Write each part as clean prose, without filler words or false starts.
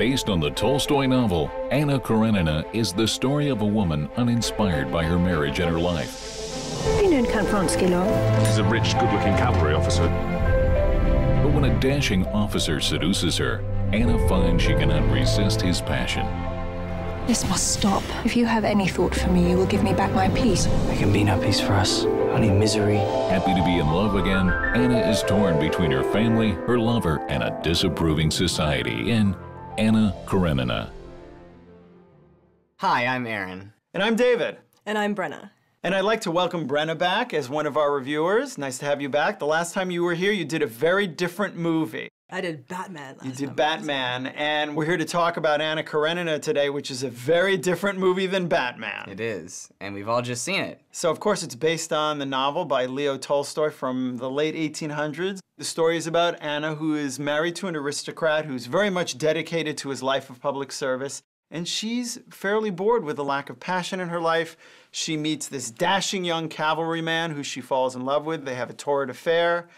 Based on the Tolstoy novel, Anna Karenina is the story of a woman uninspired by her marriage and her life. Have you known Count Vronsky long? He's a rich, good-looking cavalry officer. But when a dashing officer seduces her, Anna finds she cannot resist his passion. This must stop. If you have any thought for me, you will give me back my peace. There can be no peace for us, only misery. Happy to be in love again, Anna is torn between her family, her lover, and a disapproving society in Anna Karenina. Hi, I'm Aaron. And I'm David. And I'm Brenna. And I'd like to welcome Brenna back as one of our reviewers. Nice to have you back. The last time you were here, you did a very different movie. I did Batman last time. You did Batman, and we're here to talk about Anna Karenina today, which is a very different movie than Batman. It is, and we've all just seen it. So, of course, it's based on the novel by Leo Tolstoy from the late 1800s. The story is about Anna, who is married to an aristocrat who's very much dedicated to his life of public service, and she's fairly bored with the lack of passion in her life. She meets this dashing young cavalryman who she falls in love with. They have a torrid affair.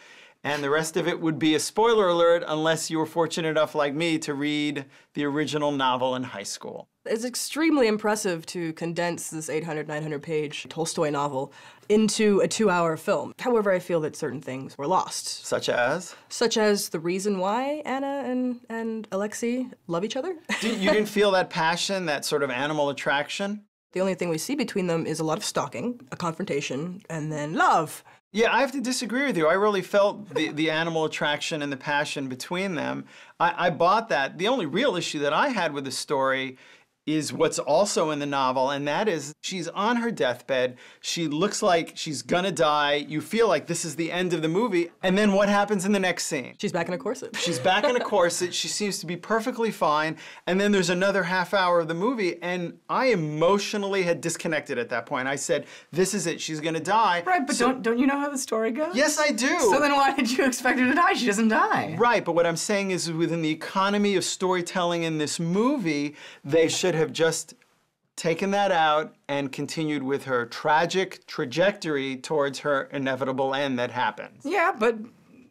And the rest of it would be a spoiler alert unless you were fortunate enough, like me, to read the original novel in high school. It's extremely impressive to condense this 800, 900-page Tolstoy novel into a 2-hour film. However, I feel that certain things were lost. Such as? Such as the reason why Anna and Alexei love each other. You didn't feel that passion, that sort of animal attraction? The only thing we see between them is a lot of stalking, a confrontation, and then love. Yeah, I have to disagree with you. I really felt the animal attraction and the passion between them. I bought that. The only real issue that I had with the story is what's also in the novel, and that is she's on her deathbed. She looks like she's gonna die. You feel like this is the end of the movie, and then what happens in the next scene? She's back in a corset. She's back in a corset. She seems to be perfectly fine, and then there's another half hour of the movie, and I emotionally had disconnected at that point. I said, this is it. She's gonna die. Right, but don't you know how the story goes? Yes, I do. So then why did you expect her to die? She doesn't die. Right, but what I'm saying is within the economy of storytelling in this movie, they should have just taken that out and continued with her tragic trajectory towards her inevitable end that happens. Yeah, but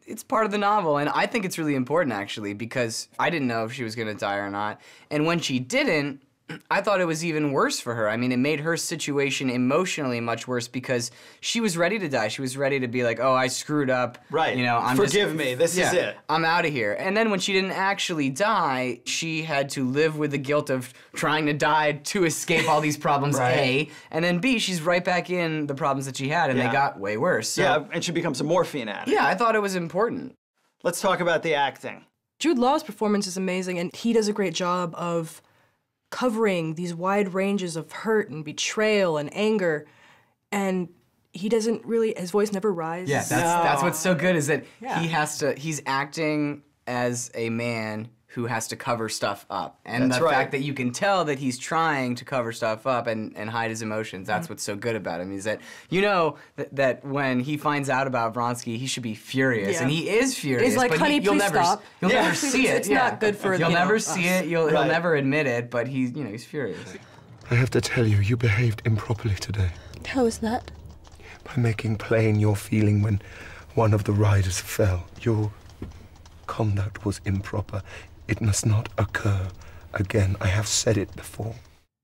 it's part of the novel, and I think it's really important, actually, because I didn't know if she was going to die or not. And when she didn't, I thought it was even worse for her. I mean, it made her situation emotionally much worse because she was ready to die. She was ready to be like, oh, I screwed up. Right. You know, Forgive me. This is it. I'm out of here. And then when she didn't actually die, she had to live with the guilt of trying to die to escape all these problems, Right. A. And then B, she's right back in the problems that she had, and they got way worse. So, Yeah, and she becomes a morphine addict. yeah, I thought it was important. Let's talk about the acting. Jude Law's performance is amazing, and he does a great job of covering these wide ranges of hurt and betrayal and anger, and he doesn't really, his voice never rises. Yeah, that's what's so good is that Yeah. he's acting as a man who has to cover stuff up. And That's the right. fact that you can tell that he's trying to cover stuff up and hide his emotions, that's what's so good about him, is that you know that when he finds out about Vronsky, he should be furious. Yeah. And he is furious, He's like, but honey, you'll please never, stop. You'll Yeah. never see it. It's not good for, You'll you know, never us. see it, he'll Right. never admit it, but he's furious. I have to tell you, you behaved improperly today How is that? by making plain your feeling when one of the riders fell. Your conduct was improper. It must not occur again. I have said it before.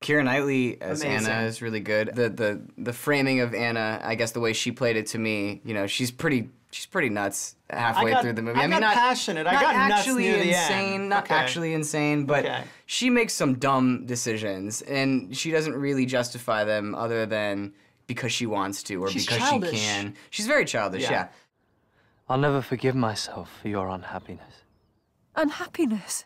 Keira Knightley as Amazing. Anna is really good. The framing of Anna, I guess the way she played it to me, you know, she's pretty nuts halfway through the movie. I got passionate. I got nuts actually near the insane, end. not Okay. actually insane, but Okay. she makes some dumb decisions, and she doesn't really justify them other than because she wants to or She's because childish. she can. She's very childish, yeah. I'll never forgive myself for your unhappiness. Unhappiness.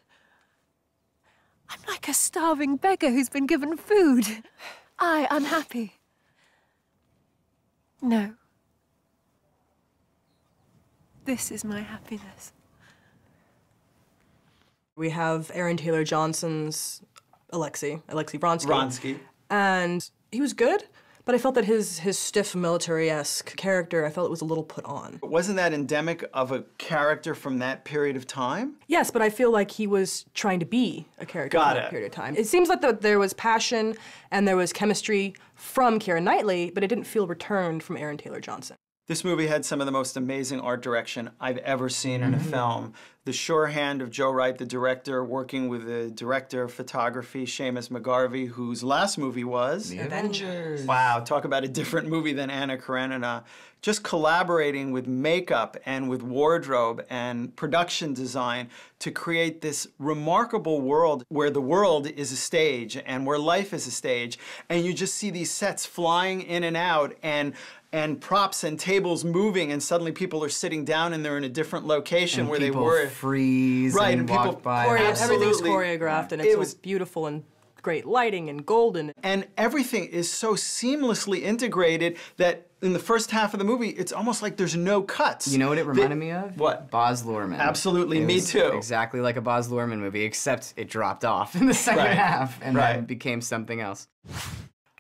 I'm like a starving beggar who's been given food. I unhappy. No. This is my happiness. We have Aaron Taylor Johnson's Alexei Vronsky. Vronsky. And he was good, but I felt that his stiff military-esque character, I felt it was a little put on. Wasn't that endemic of a character from that period of time? Yes, but I feel like he was trying to be a character Got for that it. period of time. It seems like there was passion and there was chemistry from Keira Knightley, but it didn't feel returned from Aaron Taylor Johnson. This movie had some of the most amazing art direction I've ever seen in a film. the sure hand of Joe Wright, the director, working with the director of photography, Seamus McGarvey, whose last movie was... The Avengers. Wow, talk about a different movie than Anna Karenina. Just collaborating with makeup and with wardrobe and production design to create this remarkable world where the world is a stage and where life is a stage. And you just see these sets flying in and out and props and tables moving, and suddenly people are sitting down and they're in a different location and where they were. Freeze right, and people walk by. Everything's choreographed, and it's so beautiful and great lighting and golden. And everything is so seamlessly integrated that in the first half of the movie, it's almost like there's no cuts. You know what it reminded me of? What? Baz Luhrmann. Absolutely, me too. Exactly like a Baz Luhrmann movie, except it dropped off in the second half and then became something else.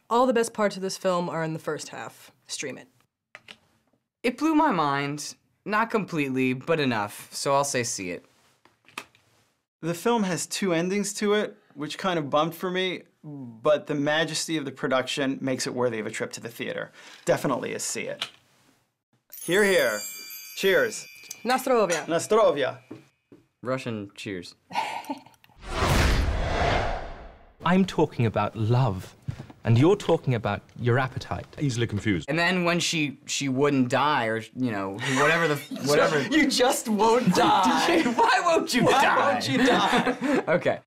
All the best parts of this film are in the first half. Stream it. It blew my mind. Not completely, but enough. So I'll say see it. The film has two endings to it, which kind of bumped for me, but the majesty of the production makes it worthy of a trip to the theater. Definitely a see it. Hear, hear. Cheers. Nastrovia. Nastrovia. Russian cheers. I'm talking about love, and you're talking about your appetite. Easily confused. And then when she wouldn't die, or you know, whatever. You just won't die. Why won't you die? Why won't you die? Okay.